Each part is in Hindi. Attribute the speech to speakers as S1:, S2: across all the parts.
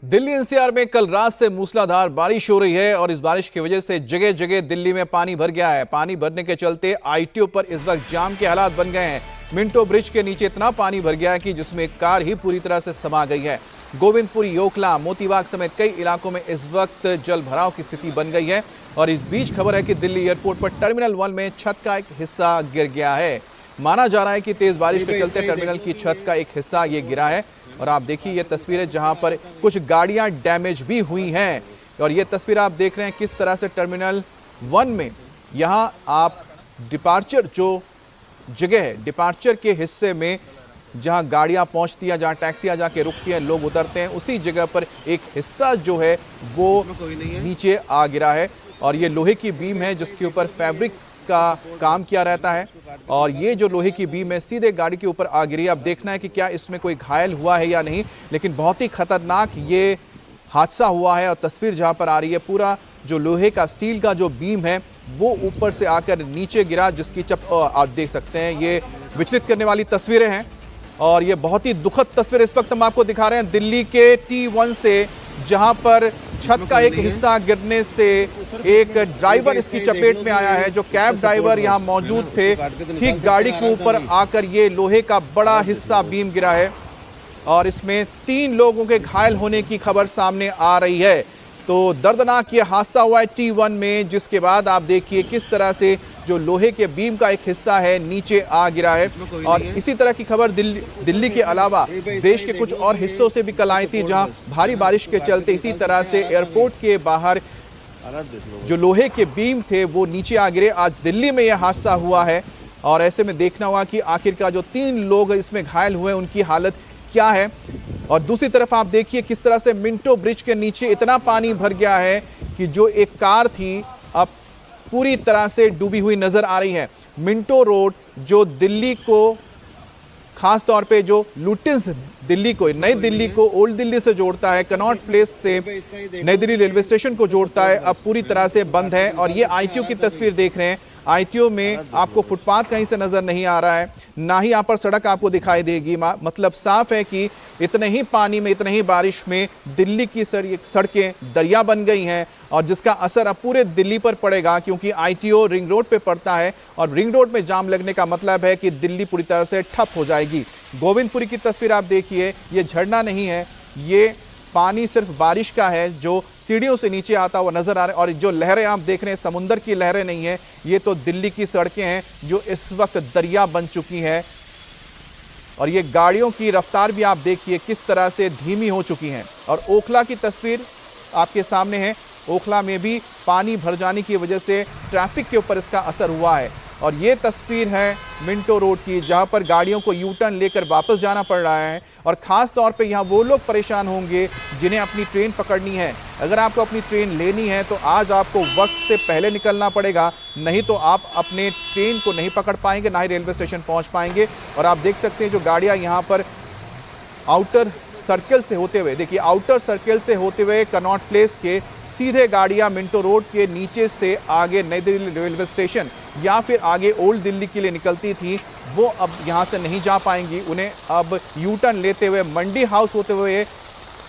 S1: दिल्ली एनसीआर में कल रात से मूसलाधार बारिश हो रही है और इस बारिश की वजह से जगह जगह दिल्ली में पानी भर गया है। पानी भरने के चलते आईटीओ पर इस वक्त जाम के हालात बन गए हैं। मिंटो ब्रिज के नीचे इतना पानी भर गया है कि जिसमें एक कार ही पूरी तरह से समा गई है। गोविंदपुरी, ओखला, मोतीबाग समेत कई इलाकों में इस वक्त जल भराव की स्थिति बन गई है। और इस बीच खबर है कि दिल्ली एयरपोर्ट पर टर्मिनल 1 में छत का एक हिस्सा गिर गया है। माना जा रहा है कि तेज बारिश के चलते टर्मिनल की छत का एक हिस्सा ये गिरा है। और आप देखिए ये तस्वीरें जहां पर कुछ गाड़ियां डैमेज भी हुई हैं। और ये तस्वीर आप देख रहे हैं किस तरह से टर्मिनल 1 में यहां आप डिपार्चर जो जगह है, डिपार्चर के हिस्से में जहां गाड़ियां पहुंचती हैं, जहां टैक्सियां जाके रुकती हैं, लोग उतरते हैं, उसी जगह पर एक हिस्सा जो है वो नीचे आ गिरा है। और ये लोहे की बीम है जिसके ऊपर फैब्रिक का काम किया रहता है। और ये जो लोहे की बीम है सीधे गाड़ी के ऊपर आ गिरी। अब देखना है कि क्या इसमें कोई घायल हुआ है या नहीं, लेकिन बहुत ही खतरनाक ये हादसा हुआ है। और तस्वीर जहां पर आ रही है, पूरा जो लोहे का स्टील का जो बीम है वो ऊपर से आकर नीचे गिरा, जिसकी आप देख सकते हैं ये विचलित करने वाली तस्वीरें हैं। और ये बहुत ही दुखद तस्वीर इस वक्त हम आपको दिखा रहे हैं दिल्ली के T1 से, जहां पर छत का एक हिस्सा गिरने से एक ड्राइवर इसकी चपेट में आया है। जो कैब ड्राइवर यहां मौजूद थे, ठीक गाड़ी के ऊपर आकर ये लोहे का बड़ा हिस्सा बीम गिरा है। और इसमें 3 लोगों के घायल होने की खबर सामने आ रही है। तो दर्दनाक ये हादसा हुआ है T1 में, जिसके बाद आप देखिए किस तरह से जो लोहे के बीम का एक हिस्सा है नीचे आ गिरा है। और इसी तरह की खबर दिल्ली के अलावा देश के कुछ और हिस्सों से भी कल आई थी, जहां भारी बारिश के चलते इसी तरह से एयरपोर्ट के बाहर जो लोहे के बीम थे वो नीचे आ गिरे। आज दिल्ली में यह हादसा हुआ है और ऐसे में देखना हुआ कि आखिरकार जो 3 लोग इसमें घायल हुए उनकी हालत क्या है। और दूसरी तरफ आप देखिए किस तरह से मिंटो ब्रिज के नीचे इतना पानी भर गया है कि जो एक कार थी अब पूरी तरह से डूबी हुई नजर आ रही है। मिंटो रोड जो दिल्ली को, खास तौर पे जो लुटियंस दिल्ली को, नई दिल्ली को ओल्ड दिल्ली से जोड़ता है, कनॉट प्लेस से नई दिल्ली रेलवे स्टेशन को जोड़ता है, अब पूरी तरह से बंद है। और ये आईटीओ की तस्वीर देख रहे हैं। आईटीओ में आपको फुटपाथ कहीं से नजर नहीं आ रहा है, ना ही यहाँ पर सड़क आपको दिखाई देगी। मतलब साफ है कि इतने ही पानी में, इतने ही बारिश में दिल्ली की सड़कें दरिया बन गई हैं। और जिसका असर अब पूरे दिल्ली पर पड़ेगा, क्योंकि आईटीओ रिंग रोड पे पड़ता है और रिंग रोड में जाम लगने का मतलब है कि दिल्ली पूरी तरह से ठप हो जाएगी। गोविंदपुरी की तस्वीर आप देखिए, ये झरना नहीं है, ये पानी सिर्फ बारिश का है जो सीढ़ियों से नीचे आता हुआ नजर आ रहा है। और जो लहरें आप देख रहे हैं, समुंदर की लहरें नहीं है, ये तो दिल्ली की सड़कें हैं जो इस वक्त दरिया बन चुकी है। और ये गाड़ियों की रफ्तार भी आप देखिए किस तरह से धीमी हो चुकी है। और ओखला की तस्वीर आपके सामने है। ओखला में भी पानी भर जाने की वजह से ट्रैफिक के ऊपर इसका असर हुआ है। और ये तस्वीर है मिंटो रोड की, जहां पर गाड़ियों को यू टर्न लेकर वापस जाना पड़ रहा है। और ख़ास तौर पे यहाँ वो लोग परेशान होंगे जिन्हें अपनी ट्रेन पकड़नी है। अगर आपको अपनी ट्रेन लेनी है तो आज आपको वक्त से पहले निकलना पड़ेगा, नहीं तो आप अपने ट्रेन को नहीं पकड़ पाएंगे, ना ही रेलवे स्टेशन पहुँच पाएंगे। और आप देख सकते हैं जो गाड़ियाँ यहाँ पर आउटर सर्कल से होते हुए, देखिए आउटर सर्कल से होते हुए कनॉट प्लेस के सीधे गाड़ियां मिंटो रोड के नीचे से आगे नई दिल्ली रेलवे स्टेशन या फिर आगे ओल्ड दिल्ली के लिए निकलती थी, वो अब यहां से नहीं जा पाएंगी। उन्हें अब यू टर्न लेते हुए मंडी हाउस होते हुए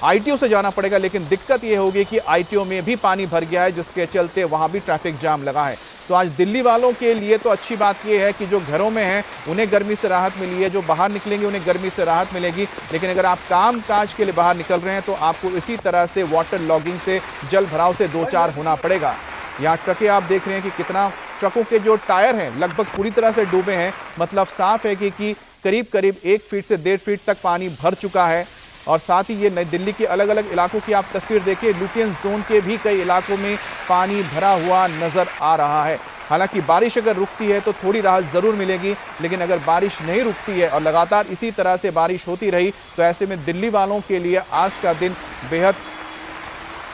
S1: आईटीओ से जाना पड़ेगा। लेकिन दिक्कत ये होगी कि आईटीओ में भी पानी भर गया है, जिसके चलते वहां भी ट्रैफिक जाम लगा है। तो आज दिल्ली वालों के लिए तो अच्छी बात यह है कि जो घरों में हैं उन्हें गर्मी से राहत मिली है, जो बाहर निकलेंगे उन्हें गर्मी से राहत मिलेगी। लेकिन अगर आप काम काज के लिए बाहर निकल रहे हैं तो आपको इसी तरह से वाटर लॉगिंग से, जल भराव से 2-4 होना पड़ेगा। यहाँ ट्रकें आप देख रहे हैं कि कितना, ट्रकों के जो टायर हैं लगभग पूरी तरह से डूबे हैं। मतलब साफ है कि करीब करीब 1 फीट से 1.5 फीट तक पानी भर चुका है। और साथ ही ये नई दिल्ली के अलग अलग इलाकों की आप तस्वीर देखिए, लुटियंस जोन के भी कई इलाकों में पानी भरा हुआ नजर आ रहा है। हालांकि बारिश अगर रुकती है तो थोड़ी राहत ज़रूर मिलेगी, लेकिन अगर बारिश नहीं रुकती है और लगातार इसी तरह से बारिश होती रही तो ऐसे में दिल्ली वालों के लिए आज का दिन बेहद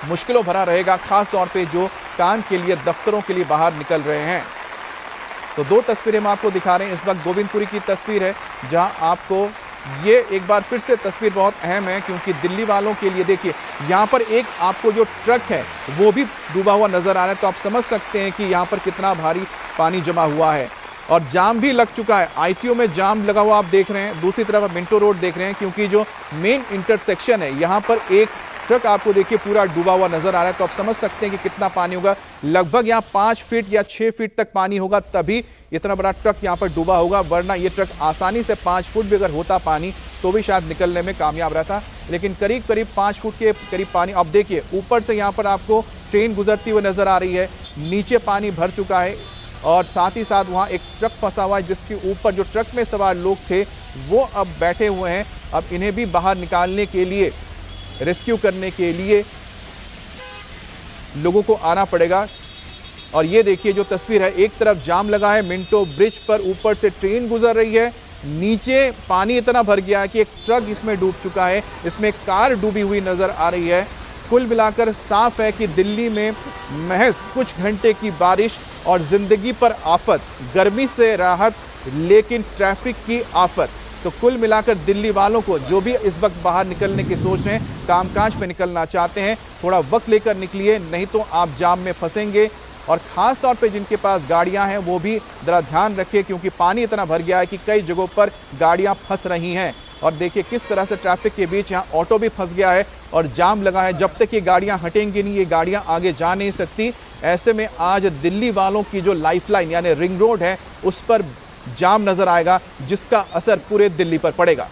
S1: मुश्किलों भरा रहेगा, खास तौर पे जो काम के लिए, दफ्तरों के लिए बाहर निकल रहे हैं। तो 2 तस्वीरें हम आपको दिखा रहे हैं। इस वक्त गोविंदपुरी की तस्वीर है, जहां आपको ये एक बार फिर से तस्वीर बहुत अहम है, क्योंकि दिल्ली वालों के लिए देखिए यहाँ पर एक आपको जो ट्रक है वो भी डूबा हुआ नजर आ रहा है। तो आप समझ सकते हैं कि यहाँ पर कितना भारी पानी जमा हुआ है। और जाम भी लग चुका है, आईटीओ में जाम लगा हुआ आप देख रहे हैं। दूसरी तरफ आप मिंटो रोड देख रहे हैं, क्योंकि जो मेन इंटरसेक्शन है यहाँ पर एक ट्रक आपको देखिए पूरा डूबा हुआ नजर आ रहा है, तो आप समझ सकते हैं कि कितना पानी होगा। लगभग यहाँ 5 फीट या 6 फीट तक पानी होगा, तभी इतना बड़ा ट्रक यहाँ पर डूबा होगा, वरना ये ट्रक आसानी से 5 फुट भी अगर होता पानी तो भी शायद निकलने में कामयाब रहता। लेकिन करीब करीब 5 फुट के करीब पानी। अब देखिए ऊपर से यहाँ पर आपको ट्रेन गुजरती हुई नजर आ रही है, नीचे पानी भर चुका है और साथ ही साथ वहाँ एक ट्रक फंसा हुआ है जिसके ऊपर जो ट्रक में सवार लोग थे वो अब बैठे हुए हैं। अब इन्हें भी बाहर निकालने के लिए, रेस्क्यू करने के लिए लोगों को आना पड़ेगा। और ये देखिए जो तस्वीर है, एक तरफ जाम लगा है मिंटो ब्रिज पर, ऊपर से ट्रेन गुजर रही है, नीचे पानी इतना भर गया है कि एक ट्रक इसमें डूब चुका है, इसमें कार डूबी हुई नजर आ रही है। कुल मिलाकर साफ है कि दिल्ली में महज कुछ घंटे की बारिश और जिंदगी पर आफत, गर्मी से राहत लेकिन ट्रैफिक की आफत। तो कुल मिलाकर दिल्ली वालों को, जो भी इस वक्त बाहर निकलने की सोच रहे हैं, कामकाज पे निकलना चाहते हैं, थोड़ा वक्त लेकर निकलिए, नहीं तो आप जाम में फंसेंगे। और ख़ास तौर पे जिनके पास गाड़ियां हैं वो भी ज़रा ध्यान रखिए, क्योंकि पानी इतना भर गया है कि कई जगहों पर गाड़ियां फंस रही हैं। और देखिए किस तरह से ट्रैफिक के बीच यहाँ ऑटो भी फंस गया है और जाम लगा है। जब तक ये गाड़ियां हटेंगी नहीं, ये गाड़ियां आगे जा नहीं सकती। ऐसे में आज दिल्ली वालों की जो लाइफलाइन यानी रिंग रोड है, उस पर जाम नजर आएगा, जिसका असर पूरे दिल्ली पर पड़ेगा।